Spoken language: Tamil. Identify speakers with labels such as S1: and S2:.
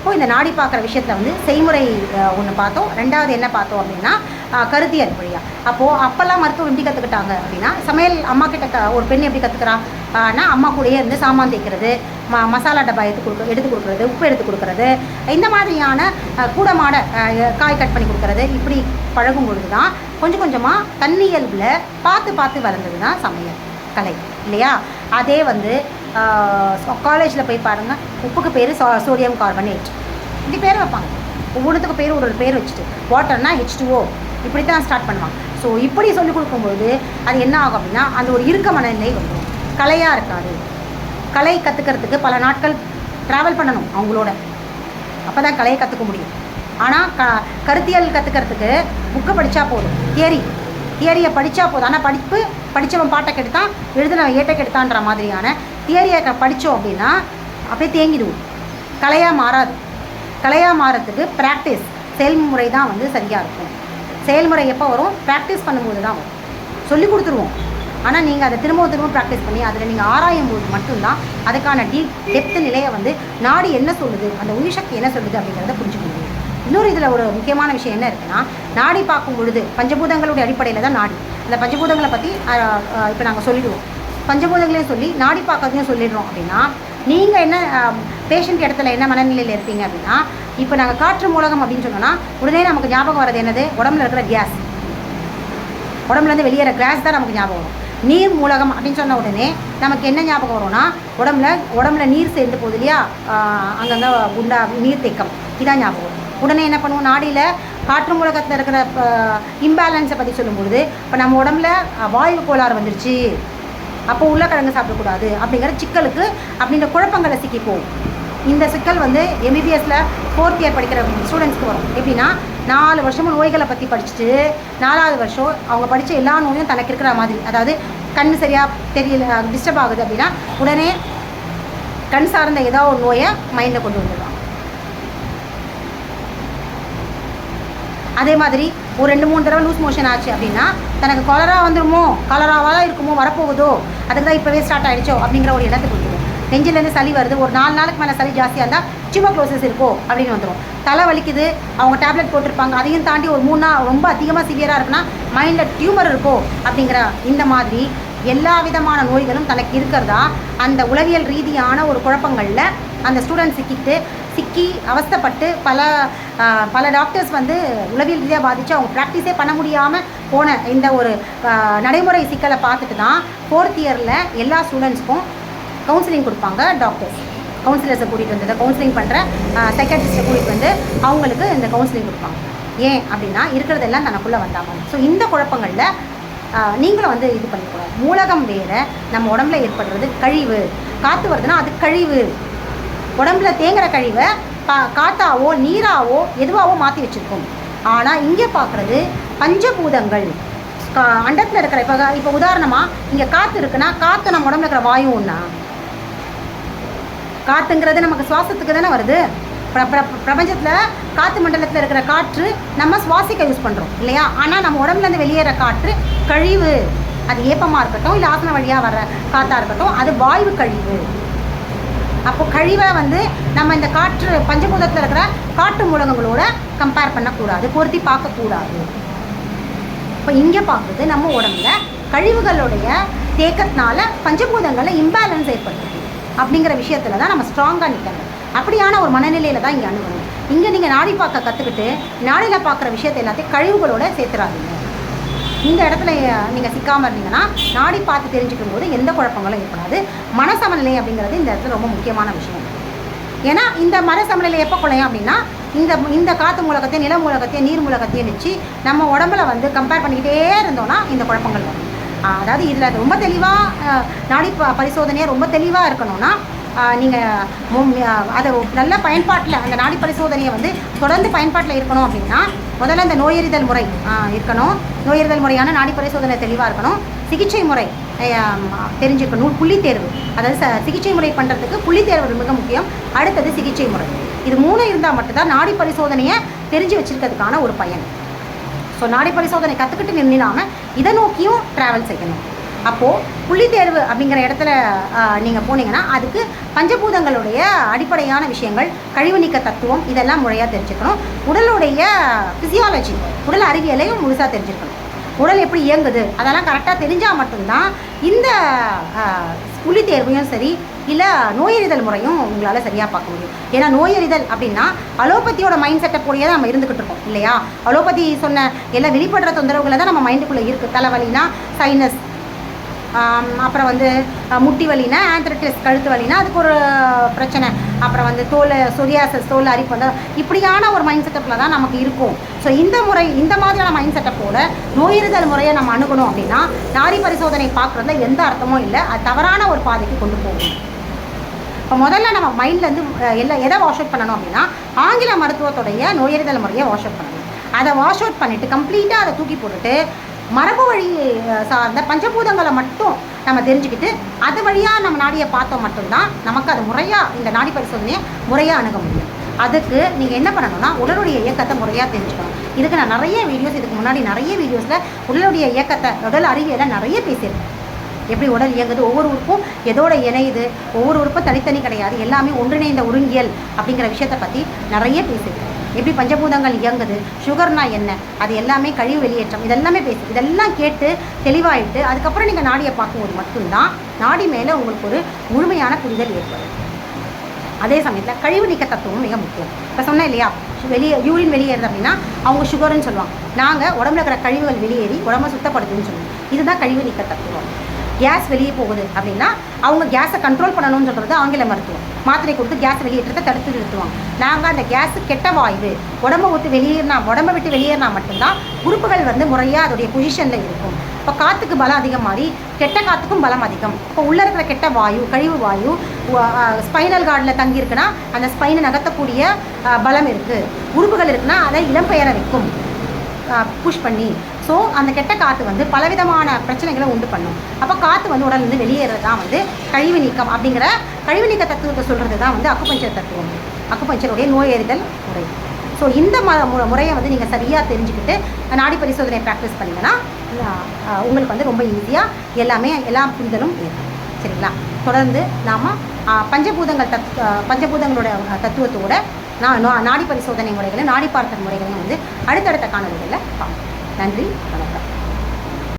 S1: இப்போது இந்த நாடி பார்க்குற விஷயத்தில் வந்து செய்முறை ஒன்று பார்த்தோம். ரெண்டாவது என்ன பார்த்தோம் அப்படின்னா கருத்தியல் வழியாக. அப்போது அப்போல்லாம் மருத்துவம் எப்படி கற்றுக்கிட்டாங்க அப்படின்னா, சமையல் அம்மா கிட்ட ஒரு பெண் எப்படி கற்றுக்கிறான்னா அம்மா கூடயே இருந்து சாமான் தேய்க்கிறது, மசாலா டப்பா எடுத்து கொடுக்குறது, உப்பு எடுத்து கொடுக்குறது, இந்த மாதிரியான கூடமாட காய் கட் பண்ணி கொடுக்குறது, இப்படி பழகும் பொழுது தான் கொஞ்சம் கொஞ்சமாக தன்னியல்பில் பார்த்து வளர்ந்தது தான் சமையல் கலை இல்லையா. அதே வந்து காலேஜில் போய் பாருங்கள், உப்புக்கு பேர் சோடியம் கார்பனேட், இப்படி பேர் வைப்பாங்க. ஒவ்வொன்றுத்துக்கு பேர் ஒரு பேர் வச்சுட்டு, வாட்டர்னா H2O இப்படி தான் ஸ்டார்ட் பண்ணுவாங்க. ஸோ இப்படி சொல்லிக் கொடுக்கும்போது அது என்ன ஆகும் அப்படின்னா அந்த ஒரு இருக்க மனநிலை வந்துடும், கலையாக இருக்காது. கலை கற்றுக்கிறதுக்கு பல நாட்கள் ட்ராவல் பண்ணணும் அவங்களோட, அப்போ தான் கலையை கற்றுக்க முடியும். ஆனால் கருத்தியல் கற்றுக்கிறதுக்கு புக்கை படித்தா போதும், தியரியை படித்தா போதும். ஆனால் படித்தவன் பாட்டை கெடுத்தான், எழுதுனவன் ஏட்டை கெடுத்தான்ற மாதிரியான தியரியை படித்தோம் அப்படின்னா அப்படியே தேங்கிடுவோம், கலையாக மாறாது. கலையாக மாறத்துக்கு ப்ராக்டிஸ், செயல்முறை தான் வந்து சரியாக இருக்கும். செயல்முறை எப்போ வரும்? ப்ராக்டிஸ் பண்ணும்போது தான் வரும். சொல்லி கொடுத்துருவோம், ஆனால் நீங்கள் அதை திரும்ப ப்ராக்டிஸ் பண்ணி அதில் நீங்கள் ஆராயும் போது மட்டும்தான் அதுக்கான டெப்த்து நிலையை வந்து நாடி என்ன சொல்லுது, அந்த உயிர் சக்தி என்ன சொல்லுது அப்படிங்கிறத புரிஞ்சுக்க முடியும். இன்னொரு இதில் ஒரு முக்கியமான விஷயம் என்ன இருக்குன்னா, நாடி பார்க்கும் பொழுது பஞ்சபூதங்களுடைய அடிப்படையில் தான் நாடி. அந்த பஞ்சபூதங்களை பற்றி இப்போ நாங்கள் சொல்லிடுவோம். பஞ்சபூதங்களையும் சொல்லி நாடி பார்க்கறதையும் சொல்லிடுறோம் அப்படின்னா, நீங்கள் என்ன பேஷண்ட் இடத்துல என்ன மனநிலையில் இருப்பீங்க அப்படின்னா, இப்போ நாங்கள் காற்று மூலகம் அப்படின்னு சொன்னோன்னா உடனே நமக்கு ஞாபகம் வர்றது என்னது? உடம்புல இருக்கிற கேஸ், உடம்புலேருந்து வெளியேற கேஸ் தான் நமக்கு ஞாபகம் வரும். நீர் மூலகம் அப்படின்னு சொன்ன உடனே நமக்கு என்ன ஞாபகம் வரும்னா, உடம்புல நீர் சேர்ந்து போகுது இல்லையா, அங்கங்கே குண்டா நீர் தேக்கம், இதான் ஞாபகம் வரும். உடனே என்ன பண்ணுவோம், நாடியில் காற்று மூலகத்தில் இருக்கிற இம்பேலன்ஸை பற்றி சொல்லும்பொழுது, இப்போ நம்ம உடம்புல வாயு கோளாறு வந்துருச்சு, அப்போ உருளைக்கிழங்கு சாப்பிடக்கூடாது அப்படிங்கிற சிக்கலுக்கு அப்படின்ற குழப்பங்களை சிக்கி போகும். இந்த சிக்கல் வந்து எம்பிபிஎஸ்சில் 4th இயர் படிக்கிற ஸ்டூடெண்ட்ஸ்க்கு வரும். எப்படின்னா 4 வருஷமும் நோய்களை பற்றி படிச்சுட்டு 4வது வருஷம் அவங்க படித்த எல்லா நோயும் தனக்கு இருக்கிற மாதிரி, அதாவது கண் சரியாக தெரியல, டிஸ்டர்ப் ஆகுது அப்படின்னா உடனே கண் சார்ந்த ஏதோ ஒரு நோயை மைண்டில் கொண்டு வந்துடுவாங்க. அதே மாதிரி ஒரு 2-3 தடவை லூஸ் மோஷன் ஆச்சு அப்படின்னா தனக்கு கொலரா வந்துடுமோ, கொலராவாக தான் இருக்குமோ, வரப்போகுதோ, அதுக்கு தான் இப்போவே ஸ்டார்ட் ஆகிடுச்சோ அப்படிங்கிற ஒரு இடத்துக்கு வந்துடும். நெஞ்சிலேருந்து சளி வருது, ஒரு 4 நாளுக்கு மேலே சளி ஜாஸ்தியாக இருந்தால் டியூபர்குலோசிஸ் இருக்கோ அப்படின்னு வந்துடும். தலை வலிக்குது, அவங்க டேப்லெட் போட்டிருப்பாங்க, அதையும் தாண்டி ஒரு 3 நாள் ரொம்ப அதிகமாக சிவியராக இருக்குன்னா மைண்டில் டியூமர் இருக்கோ அப்படிங்கிற இந்த மாதிரி எல்லா விதமான நோய்களும் தனக்கு இருக்கிறதா அந்த உளவியல் ரீதியான ஒரு குழப்பங்களில் அந்த ஸ்டூடெண்ட் சிக்கி அவஸ்தைப்பட்டு பல டாக்டர்ஸ் வந்து உளவியல் ரீதியாக பாதித்து அவங்க ப்ராக்டிஸே பண்ண முடியாமல் போன இந்த ஒரு நடைமுறை சிக்கலை பார்த்துட்டு தான் 4th இயரில் எல்லா ஸ்டூடெண்ட்ஸ்க்கும் கவுன்சிலிங் கொடுப்பாங்க டாக்டர்ஸ். கவுன்சிலர்ஸை கூட்டிகிட்டு வந்து, கவுன்சிலிங் பண்ணுற சைக்காட்ரிஸ்ட்டை கூட்டிகிட்டு வந்து அவங்களுக்கு இந்த கவுன்சிலிங் கொடுப்பாங்க. ஏன் அப்படின்னா இருக்கிறதெல்லாம் தனக்குள்ளே வந்தாங்க. ஸோ இந்த குழப்பங்களில் நீங்களும் வந்து இது பண்ணிக்கூடாது. மூலகம் வேறு, நம்ம உடம்புல ஏற்படுறது கழிவு. காற்று வருதுன்னா அது கழிவு, உடம்புல தேங்குற கழிவை காற்றாவோ நீராவோ எதுவாகவோ மாற்றி வச்சுருக்கோம். ஆனால் இங்கே பார்க்குறது பஞ்சபூதங்கள், அண்டத்தில் இருக்கிற இப்போ உதாரணமாக இங்கே காற்று இருக்குன்னா காற்று நம்ம உடம்புல இருக்கிற வாயு ஒன்றா? காற்றுங்கிறது நமக்கு சுவாசத்துக்கு தானே வருது. பிரபஞ்சத்தில் காற்று மண்டலத்தில் இருக்கிற காற்று நம்ம சுவாசிக்க யூஸ் பண்ணுறோம் இல்லையா. ஆனால் நம்ம உடம்புலேருந்து வெளியேற காற்று கழிவு. அது ஏப்பமாக இருக்கட்டும், இல்லை ஆசன வழியாக வர காற்றாக இருக்கட்டும், அது வாயு கழிவு. அப்போது கழிவை வந்து நம்ம இந்த காற்று பஞ்சபூதத்தில் இருக்கிற காற்று மூலகங்களோட கம்பேர் பண்ணக்கூடாது, பொருத்தி பார்க்கக்கூடாது. இப்போ இங்கே பார்க்குறது நம்ம உடம்புல கழிவுகளுடைய தேக்கத்தினால பஞ்சபூதங்களில் இம்பேலன்ஸ் ஏற்படுத்துது அப்படிங்கிற விஷயத்தில் தான் நம்ம ஸ்ட்ராங்காக நிற்கணும். அப்படியான ஒரு மனநிலையில் தான் இங்கே அணுகணும். இங்கே நீங்கள் நாடி பார்க்க கற்றுக்கிட்டு நாடியில் பார்க்குற விஷயத்தை எல்லாத்தையும் கழிவுகளோடு சேர்த்துறாதீங்க. இந்த இடத்துல நீங்கள் சிக்காமல் இருந்தீங்கன்னா நாடி பார்த்து தெரிஞ்சுக்கும் போது எந்த குழப்பங்களும் ஏற்படாது. மனசமநிலை அப்படிங்கிறது இந்த இடத்துல ரொம்ப முக்கியமான விஷயம். ஏன்னா இந்த மனசமநிலை எப்போ குறையும் அப்படின்னா இந்த காற்று மூலகத்தையும் நில மூலகத்தையும் நீர் மூலகத்தையும் வச்சு நம்ம உடம்புல வந்து கம்பேர் பண்ணிக்கிட்டே இருந்தோன்னா இந்த குழப்பங்கள் வரும். அதாவது இதில் ரொம்ப தெளிவாக நாடி பரிசோதனையை ரொம்ப தெளிவாக இருக்கணும்னா நீங்கள் அதை நல்ல பயன்பாட்டில் அந்த நாடி பரிசோதனையை வந்து தொடர்ந்து பயன்பாட்டில் இருக்கணும் அப்படின்னா முதல்ல இந்த நோயறிதல் முறை இருக்கணும். நோயறிதல் முறையான நாடி பரிசோதனை தெளிவாக இருக்கணும். சிகிச்சை முறை தெரிஞ்சுக்கணும். புள்ளித்தேர்வு, அதாவது சிகிச்சை முறை பண்ணுறதுக்கு புள்ளித்தேர்வு மிக முக்கியம். அடுத்தது சிகிச்சை முறை. இது 3 இருந்தால் மட்டும்தான் நாடி பரிசோதனையை தெரிஞ்சு வச்சுருக்கிறதுக்கான ஒரு பயன். ஸோ நாடி பரிசோதனை கற்றுக்கிட்டு நின்னாமல் இதை நோக்கியும் ட்ராவல் செய்யணும். அப்போது புள்ளி தேர்வு அப்படிங்கிற இடத்துல நீங்கள் போனீங்கன்னா அதுக்கு பஞ்சபூதங்களுடைய அடிப்படையான விஷயங்கள், கழிவு நீக்க தத்துவம் இதெல்லாம் முறையாக தெரிஞ்சுக்கணும். உடலுடைய ஃபிசியாலஜி, உடல் அறிவியலையும் முழுசாக தெரிஞ்சுக்கணும். உடல் எப்படி இயங்குது அதெல்லாம் கரெக்டாக தெரிஞ்சால் மட்டும்தான் இந்த புள்ளி தேர்வையும் சரி இல்லை நோயறிதல் முறையும் உங்களால் சரியாக பார்க்க முடியும். ஏன்னா நோயறிதல் அப்படின்னா அலோபதியோட மைண்ட் செட்டை போடியே நம்ம இருந்துக்கிட்டு இருக்கோம் இல்லையா. அலோபதி சொன்ன எல்லா வெளிப்படுற தொந்தரவுகளை தான் நம்ம மைண்டுக்குள்ளே இருக்குது. தலைவலினா சைனஸ், அப்புறம் வந்து முட்டி வலினா ஆந்த்ரட்டிஸ், கழுத்து வலினா அதுக்கு ஒரு பிரச்சனை, அப்புறம் வந்து தோல் சொரியாசஸ், தோல் அரிப்பு வந்து இப்படியான ஒரு மைண்ட் செட்டப்பில் தான் நமக்கு இருக்கும். ஸோ இந்த மாதிரியான மைண்ட் செட்டப்போட நோயறிதல் முறையை நம்ம அணுகணும் அப்படின்னா நாடி பரிசோதனை பார்க்குறதுல எந்த அர்த்தமும் இல்லை. அது தவறான ஒரு பாதைக்கு கொண்டு போகும். இப்போ முதல்ல நம்ம மைண்ட்லேருந்து எதை வாஷ் அவுட் பண்ணணும் அப்படின்னா ஆங்கில மருத்துவத்துடைய நோயறிதல் முறையை வாஷ் அவுட் பண்ணணும். அதை வாஷ் அவுட் பண்ணிவிட்டு கம்ப்ளீட்டாக அதை தூக்கி போட்டுட்டு மரபு வழி சார்ந்த பஞ்சபூதங்களை மட்டும் நம்ம தெரிஞ்சுக்கிட்டு அது வழியாக நம்ம நாடியை பார்த்தோம் மட்டும்தான் நமக்கு அது முறையாக இந்த நாடி பரிசோதனையை முறையாக அணுக முடியும். அதுக்கு நீங்கள் என்ன பண்ணணும்னா உடலுடைய இயக்கத்தை முறையாக தெரிஞ்சுக்கணும். இதுக்கு நான் நிறைய வீடியோஸ், இதுக்கு முன்னாடி நிறைய வீடியோஸில் உடலுடைய இயக்கத்தை, உடல் அறிவியலை நிறைய பேசியிருக்கேன். எப்படி உடல் இயங்குது, ஒவ்வொரு உறுப்பும் எதோட இணையுது, ஒவ்வொரு உறுப்பும் தனித்தனி கிடையாது, எல்லாமே ஒன்றிணைந்த ஒருங்கியல் அப்படிங்கிற விஷயத்தை பற்றி நிறைய பேசியிருக்கேன். எப்படி பஞ்சபூதங்கள் இயங்குது, சுகர்னா என்ன, அது எல்லாமே கழிவு வெளியேற்றம், இதெல்லாமே இதெல்லாம் கேட்டு தெளிவாயிட்டு அதுக்கப்புறம் நீங்கள் நாடியை பார்க்கும்போது மட்டும்தான் நாடி மேலே உங்களுக்கு ஒரு முழுமையான புரிதல் ஏற்படும். அதே சமயத்தில் கழிவு நீக்க தத்துவம் மிக முக்கியம். இப்போ சொன்னேன் இல்லையா, யூரின் வெளியேறுது அப்படின்னா அவங்க சுகர்னு சொல்லுவாங்க. நாங்கள் உடம்புல இருக்கிற கழிவுகள் வெளியேறி உடம்பை சுத்தப்படுத்துன்னு சொல்லுவோம். இதுதான் கழிவு நீக்க தத்துவம். கேஸ் வெளியே போகுது அப்படின்னா அவங்க கேஸை கண்ட்ரோல் பண்ணணும்னு சொல்கிறது ஆங்கில மருத்துவம். மாத்திரை கொடுத்து கேஸ் வெளியேற்றத்தை தடுத்து நிறுத்துவாங்க. நாங்கள் அந்த கேஸு கெட்ட வாய்வு உடம்பை விட்டு வெளியேறினா மட்டும்தான் உறுப்புகள் வந்து முறையாக அதோடைய பொசிஷனில் இருக்கும். இப்போ காற்றுக்கு பலம் அதிகம் மாதிரி கெட்ட காற்றுக்கும் பலம் அதிகம். இப்போ உள்ளே இருக்கிற கெட்ட வாயு, கழிவு வாயு ஸ்பைனல் கார்டில் தங்கியிருக்குன்னா அந்த ஸ்பைனை நகர்த்தக்கூடிய பலம் இருக்குது. உறுப்புகள் இருக்குன்னா அதை இடம்பெயர வைக்கும் புஷ் பண்ணி. ஸோ அந்த கெட்ட காற்று வந்து பலவிதமான பிரச்சனைகளை உண்டு பண்ணும். அப்போ காற்று வந்து உடல்லேருந்து வெளியேறது தான் வந்து கழிவு நீக்கம் அப்படிங்கிற கழிவு நீக்க தத்துவத்தை சொல்கிறது தான் வந்து அக்குபஞ்சர் தத்துவம், அக்குபஞ்சருடைய நோயறிதல் முறை. ஸோ இந்த முறையை வந்து நீங்கள் சரியாக தெரிஞ்சுக்கிட்டு நாடி பரிசோதனை ப்ராக்டிஸ் பண்ணிங்கன்னா உங்களுக்கு வந்து ரொம்ப ஈஸியாக எல்லா புரிதலும் ஏற்படும். சரிங்களா? தொடர்ந்து நாம் பஞ்சபூதங்களோட தத்துவத்தோட நாடி பரிசோதனை முறைகளை, நாடி பார்த்தல் முறைகளையும் வந்து அடுத்தடுத்த காணொலிகளில் பார்ப்போம். நன்றி, வணக்கம்.